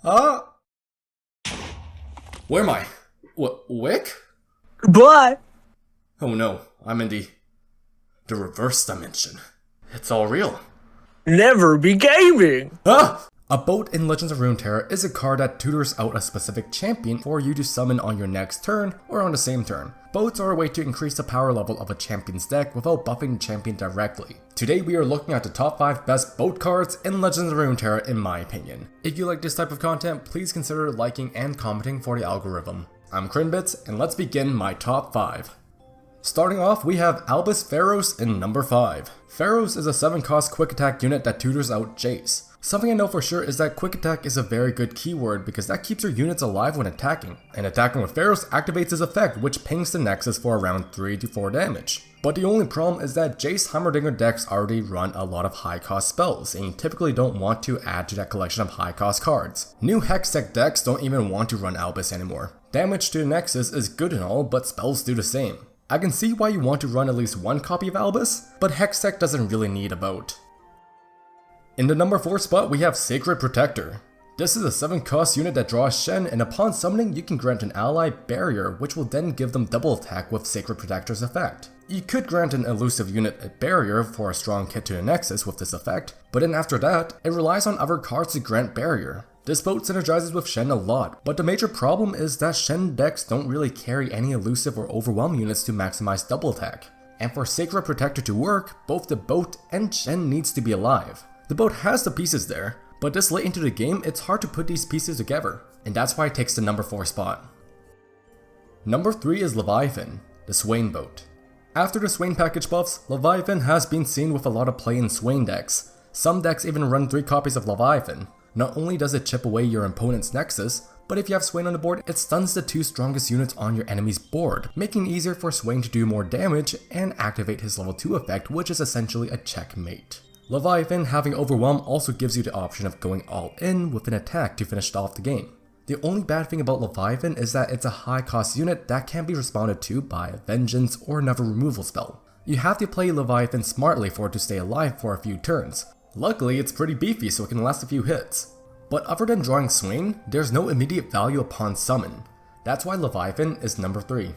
Where am I? Wick? But Oh no, I'm in the reverse dimension. It's all real. never be gaming. Ah! A boat in Legends of Runeterra is a card that tutors out a specific champion for you to summon on your next turn or on the same turn. Boats are a way to increase the power level of a champion's deck without buffing the champion directly. Today we are looking at the top 5 best boat cards in Legends of Runeterra in my opinion. If you like this type of content, please consider liking and commenting for the algorithm. I'm Crinbits, and let's begin my top 5. Starting off, we have Albus Pharos in number 5. Pharos is a 7-cost quick attack unit that tutors out Jace. Something I know for sure is that quick attack is a very good keyword because that keeps your units alive when attacking, and attacking with Pharos activates his effect, which pings the Nexus for around 3 to 4 damage. But the only problem is that Jace Heimerdinger decks already run a lot of high cost spells, and you typically don't want to add to that collection of high cost cards. New Hextech decks don't even want to run Albus anymore. Damage to the Nexus is good and all, but spells do the same. I can see why you want to run at least one copy of Albus, but Hextech doesn't really need a boat. In the number 4 spot, we have Sacred Protector. This is a 7-cost unit that draws Shen, and upon summoning, you can grant an ally barrier, which will then give them double attack with Sacred Protector's effect. You could grant an elusive unit a barrier for a strong hit to the Nexus with this effect, but then after that, it relies on other cards to grant barrier. This boat synergizes with Shen a lot, but the major problem is that Shen decks don't really carry any elusive or overwhelm units to maximize double attack. And for Sacred Protector to work, both the boat and Shen needs to be alive. The boat has the pieces there, but this late into the game, it's hard to put these pieces together, and that's why it takes the number 4 spot. Number 3 is Leviathan, the Swain boat. After the Swain package buffs, Leviathan has been seen with a lot of play in Swain decks. Some decks even run 3 copies of Leviathan. Not only does it chip away your opponent's Nexus, but if you have Swain on the board, it stuns the 2 strongest units on your enemy's board, making it easier for Swain to do more damage and activate his level 2 effect, which is essentially a checkmate. Leviathan having Overwhelm also gives you the option of going all in with an attack to finish off the game. The only bad thing about Leviathan is that it's a high cost unit that can be responded to by a Vengeance or another removal spell. You have to play Leviathan smartly for it to stay alive for a few turns. Luckily, it's pretty beefy so it can last a few hits. But other than drawing Swain, there's no immediate value upon summon. That's why Leviathan is number 3.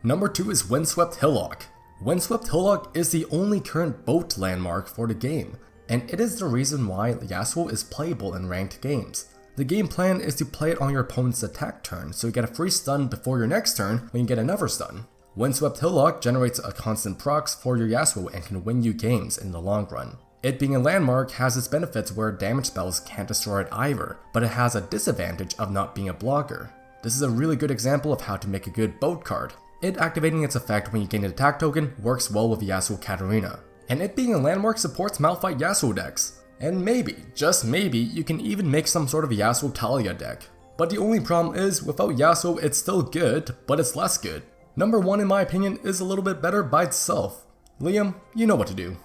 Number 2 is Windswept Hillock. Windswept Hillock is the only current boat landmark for the game, and it is the reason why Yasuo is playable in ranked games. The game plan is to play it on your opponent's attack turn, so you get a free stun before your next turn when you get another stun. Windswept Hillock generates a constant procs for your Yasuo and can win you games in the long run. It being a landmark has its benefits where damage spells can't destroy it either, but it has a disadvantage of not being a blocker. This is a really good example of how to make a good boat card. It activating its effect when you gain an attack token works well with Yasuo Katarina. And it being a landmark supports Malphite Yasuo decks. And maybe, just maybe, you can even make some sort of Yasuo Talia deck. But the only problem is, without Yasuo it's still good, but it's less good. Number 1 in my opinion is a little bit better by itself. Liam, you know what to do.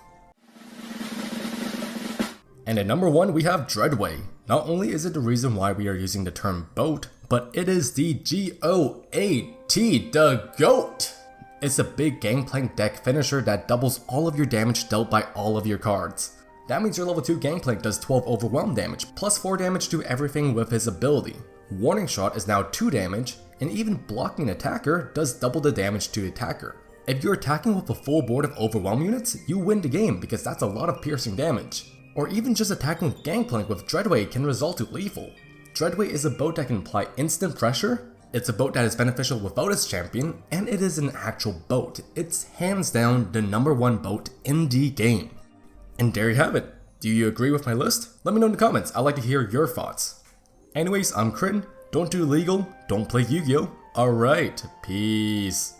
And at number 1 we have Dreadway. Not only is it the reason why we are using the term boat, but it is the G-O-A-T, the GOAT! It's a big Gangplank deck finisher that doubles all of your damage dealt by all of your cards. That means your level 2 Gangplank does 12 overwhelm damage, plus 4 damage to everything with his ability. Warning Shot is now 2 damage, and even blocking an attacker does double the damage to the attacker. If you're attacking with a full board of overwhelm units, you win the game because that's a lot of piercing damage. Or even just attacking with Gangplank with Dreadway can result to lethal. Dreadway is a boat that can apply instant pressure, it's a boat that is beneficial without its champion, and it is an actual boat. It's hands down the number 1 boat in the game. And there you have it. Do you agree with my list? Let me know in the comments, I'd like to hear your thoughts. Anyways, I'm Crin, don't do illegal, don't play Yu-Gi-Oh! Alright, peace.